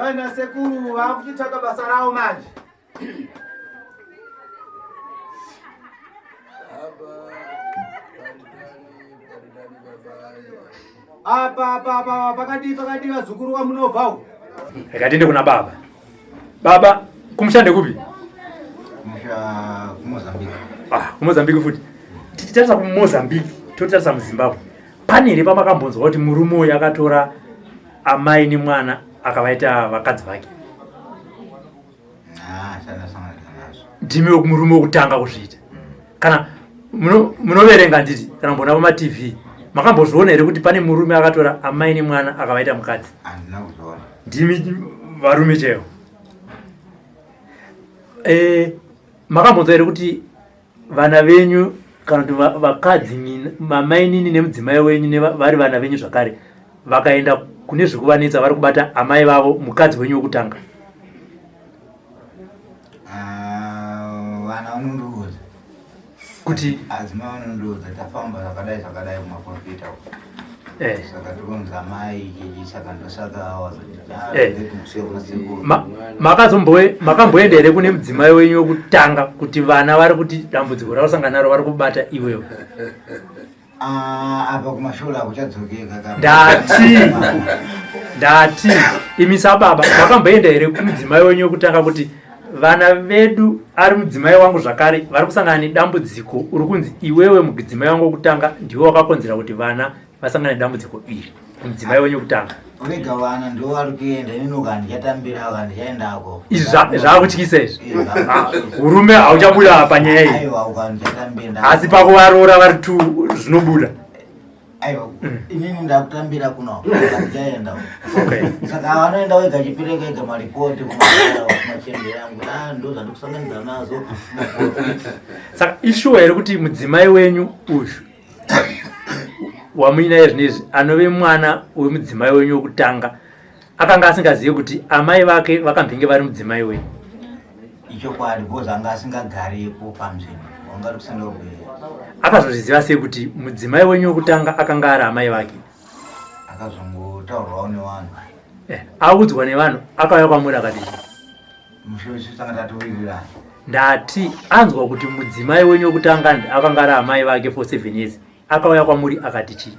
Bwana Sekuru hakutaka basa lao maji. Apa pakati wazukuru wa mnovao. Ekatinde kuna baba. Baba kumshande kupi? Kumozambiki. Kumozambiki futi. Tichitasa kumozambiki, totasa muZimbabwe. Panire pamakambonzwa kuti murume uyu akatora amai ni mwana akavaita vakadzi vake. Sana nazo. Ndimi murume wokutanga kuzviita. Kana munoverenga nditi kana mbona pa TV makambozviona here kuti pane murume akatora amai ni mwana akavaita mukadzi? Andina kuzviona. Ndimi varume chaivo. Makambonzwa here kuti vana venyu kana kuti vakadzi mamai nini nemudzimai wenyu vari vana venyu zvakare vakaenda kune zvikuvanetsa vari kubata amai vavo mukadzi wenyu wokutanga? Vana vanondiudza kuti adzimai vanondiudza tafamba zvakadai mumakombiyuta saka tikonza mai ichi saka ndosaka makamboenda here kune mudzimai wenyu wokutanga kuti vana vari kuti dambudziko rausangana naro vari kubata iwewo? Apa kumashuri akuchadzokeka. Ndati imi sababa makamboenda here kumudzimai wenyu wokutanga kuti vana vedu ari mudzimai wangu zvakare vari kusangana nedambudziko, uri kunzi iwewe mudzimai wangu wokutanga ndiwe wakakonzera kuti vana vasangana nedambudziko iri mudzimai wenyu wokutanga? Urega vana ndiwo vari kuenda nino kandichatambira kandichaendako. Izvi zvaakutyisa izvi. Urume hauchabuda panyaya iyi. Aiwa ukandichatambira. Asi pakuvarora vari tu zvinobuda. Aiwa inini ndakutambira kuno kandichaenda. Okay. Saka vanoenda wega chipereka maripoti kumachembe yangu ndo zvandikusangana nazo. Saka ishuwa here kuti mudzimai wenyu uyu wamuinaye zvinezvi anove mwana wemudzimai wenyu wokutanga akanga asingazivi kuti amai vake vakambenge vari mudzimai wenyu? Ichokwadi because anga asingagarepo pamusini wangari kusenda kubveya. Akazozviziva sei kuti mudzimai wenyu wokutanga akanga ari amai vake? Akazongotaurwawo nevanhu. Audzwa nevanhu akauya kwamuri akati mushoshi tanga tatowirirana. Ndati anzwa kuti mudzimai wenyu wokutanga akanga ari amai vake for 7 years akauya kwamuri akati chii?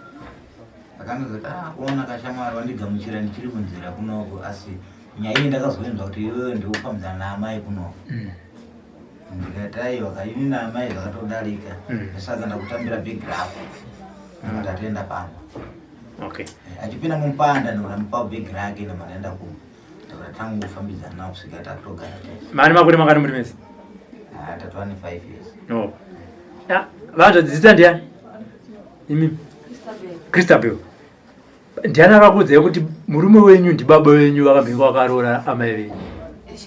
Akandozoti kuona kashamwari wandigamuchira ndichiri munzira kunoko asi nyaya iyi ndakazoenzwa kuti iwewe ndiwofambidzana naamai kunoko. Ndikati aiwa kaini naamai zvakatodarika saka ndakutambira big rap ndakati atenda pano. Okay. Achipinda mumupanda ndinomupa big rake nemanaenda ku ndakati tangu kufambidzana nawo kusvika tatogara tese. Mani makore mangani muri mese? Tatova ne 5 years. No. Vanhu dzita ndiani? Imi Christabel. Ndiani akakuudzai kuti murume wenyu ndibaba wenyu vakambenge vakarora amai venyu?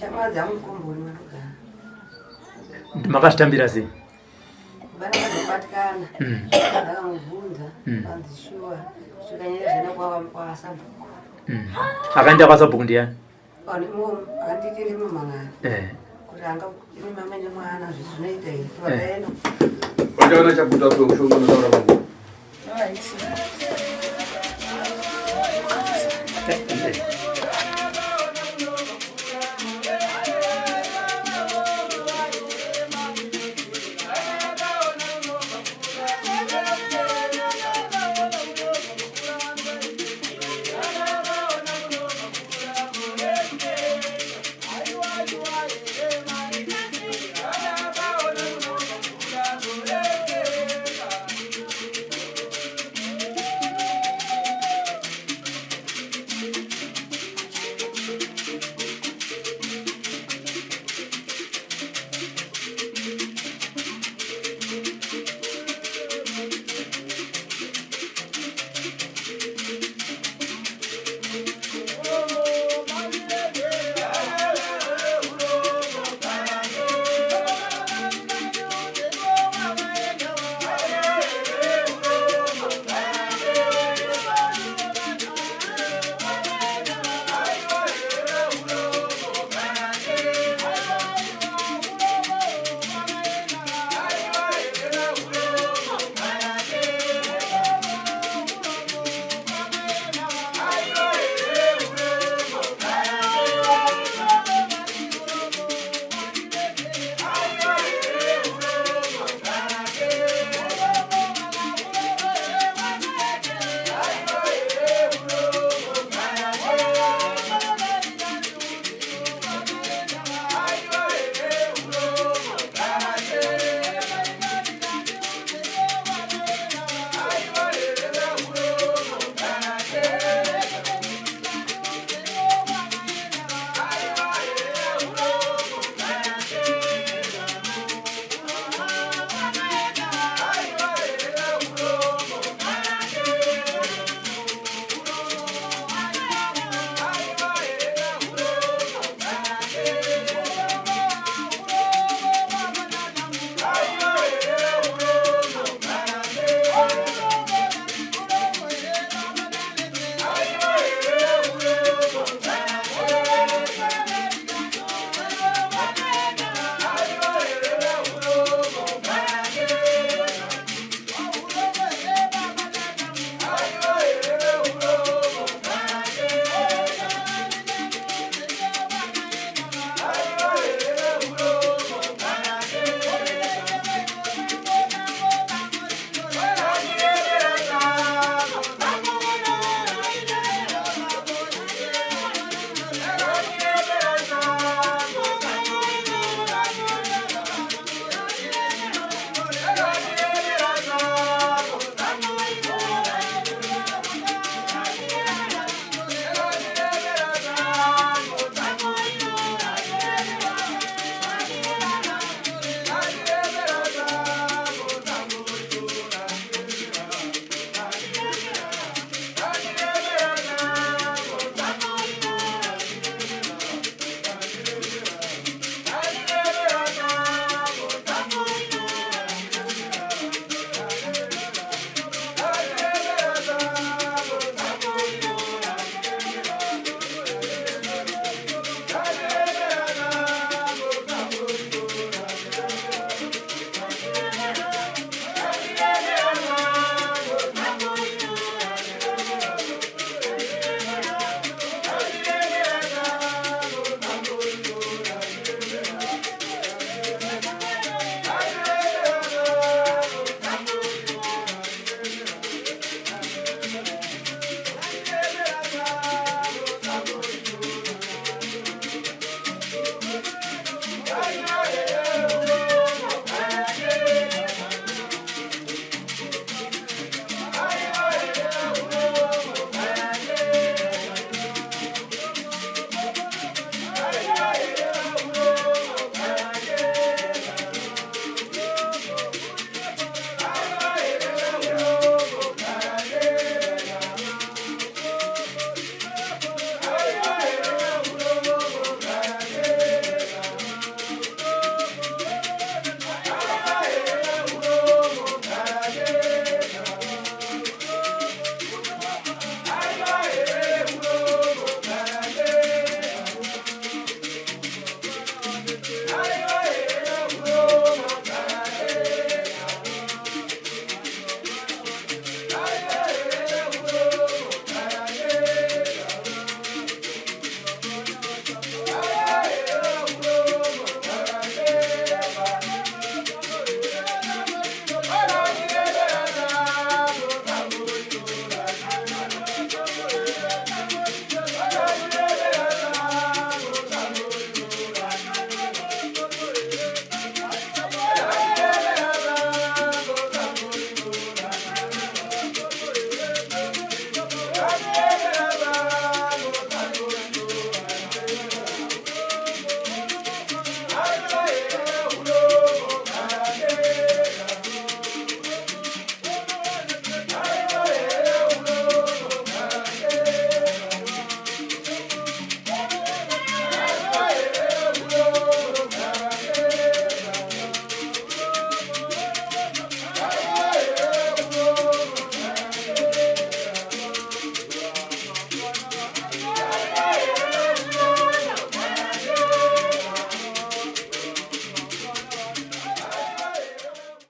Shama dzangu komboni vanogara. Makazvitambira sei? Vana vanobatikana. Ndakamubvunza vanzishuwa zvikanyera zvena kwasabhuku. Akaenda kwasabhuku ndiani? Akanditire mumangana. Kuti anga ine mama nemwana zvinoita here. Vakaenda. Wakaona chakuta kushonga notaura vangu.